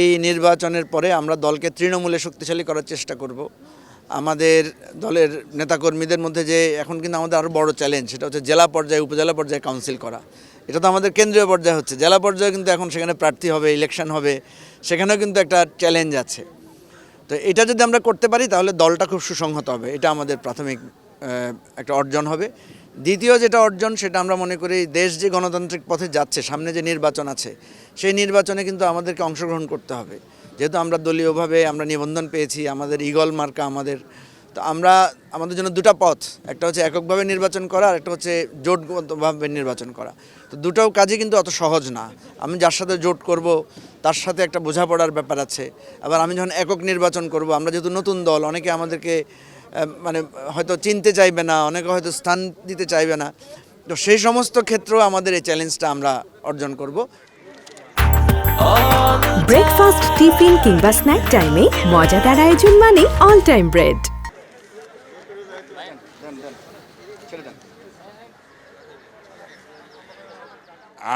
এই নির্বাচনের পরে আমরা দলকে তৃণমূলে শক্তিশালী করার চেষ্টা করব। আমাদের দলের নেতাকর্মীদের মধ্যে যে এখন কিন্তু আমাদের আরও বড় চ্যালেঞ্জ, সেটা হচ্ছে জেলা পর্যায়ে উপজেলা পর্যায়ে কাউন্সিল করা। এটা তো আমাদের কেন্দ্রীয় পর্যায়ে হচ্ছে, জেলা পর্যায়ে কিন্তু এখন সেখানে প্রার্থী হবে, ইলেকশন হবে, সেখানেও কিন্তু একটা চ্যালেঞ্জ আছে। তো এটা যদি আমরা করতে পারি তাহলে দলটা খুব সুসংহত হবে, এটা আমাদের প্রাথমিক একটা অর্জন হবে। দ্বিতীয় যেটা অর্জন, সেটা আমরা মনে করি দেশ যে গণতান্ত্রিক পথে যাচ্ছে, সামনে যে নির্বাচন আছে, সেই নির্বাচনে কিন্তু আমাদেরকে অংশগ্রহণ করতে হবে। যেহেতু আমরা দলীয়ভাবে আমরা নিবন্ধন পেয়েছি, আমাদের ইগল মার্কা আমাদের, তো আমাদের জন্য দুটো পথ, একটা হচ্ছে এককভাবে নির্বাচন করা, আর একটা হচ্ছে জোটভাবে নির্বাচন করা। তো দুটোও কাজই কিন্তু অত সহজ না। আমি যার সাথে জোট করব তার সাথে একটা বোঝাপড়ার ব্যাপার আছে। আবার আমি যখন একক নির্বাচন করব, আমরা যেহেতু নতুন দল, অনেকে আমাদেরকে মানে হয়তো চিনতে চাইবে না, অনেকে হয়তো স্থান দিতে চাইবে না। তো সেই সমস্ত ক্ষেত্রেও আমাদের এই চ্যালেঞ্জটা আমরা অর্জন করব। ব্রেকফাস্ট, টিফিন কিংবা স্ন্যাক টাইমে মজাদার আয়োজন মানে অল টাইম ব্রেড।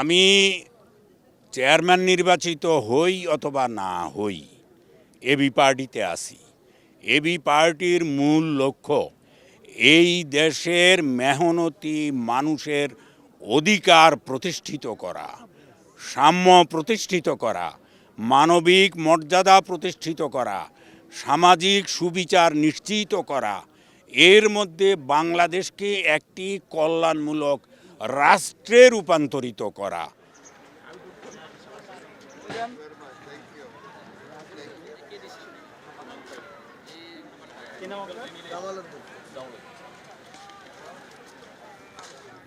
আমি চেয়ারম্যান নির্বাচিত হই অথবা না হই, এবি পার্টিতে আছি। এবি পার্টির মূল লক্ষ্য এই দেশের মেহনতি মানুষের অধিকার প্রতিষ্ঠিত করা, সাম্য প্রতিষ্ঠিত করা, মানবিক মর্যাদা প্রতিষ্ঠিত করা, সামাজিক সুবিচার নিশ্চিত করা, এর মধ্যে বাংলাদেশকে একটি কল্যাণমূলক রাষ্ট্রে রূপান্তরিত করা।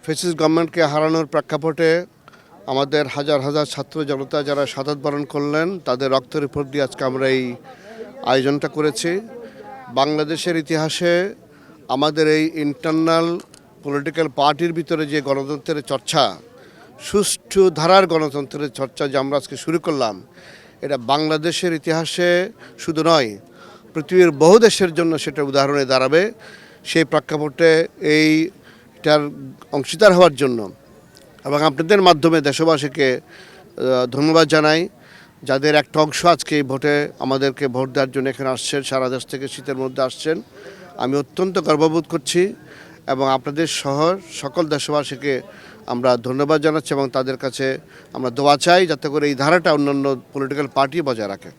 ফ্যাসিস্ট গভর্নমেন্টকে হারানোর প্রেক্ষাপটে আমাদের হাজার হাজার ছাত্র জনতা যারা শাহাদাত বরণ করলেন, তাদের রক্তের উপর দিয়ে আজকে আমরা এই আয়োজনটা করেছি। বাংলাদেশের ইতিহাসে আমাদের এই ইন্টারনাল পলিটিক্যাল পার্টির ভিতরে যে গণতন্ত্রের চর্চা, সুষ্ঠু ধারার গণতন্ত্রের চর্চা যে আমরা আজকে শুরু করলাম, এটা বাংলাদেশের ইতিহাসে শুধু নয়, পৃথিবীর বহু দেশের জন্য সেটা উদাহরণে দাঁড়াবে। সেই প্রেক্ষাপটে এইটার অংশীদার হওয়ার জন্য এবং আপনাদের মাধ্যমে দেশবাসীকে ধন্যবাদ জানাই, যাদের একটা অংশ আজকে এই ভোটে আমাদেরকে ভোট দেওয়ার জন্য এখানে আসছেন, সারা দেশ থেকে শীতের মধ্যে আসছেন। আমি অত্যন্ত গর্ববোধ করছি এবং আপনাদের সহ সকল দেশবাসীকে আমরা ধন্যবাদ জানাচ্ছি এবং তাদের কাছে আমরা দোয়া চাই যাতে করে এই ধারাটা অন্যান্য পলিটিক্যাল পার্টি বজায় রাখে।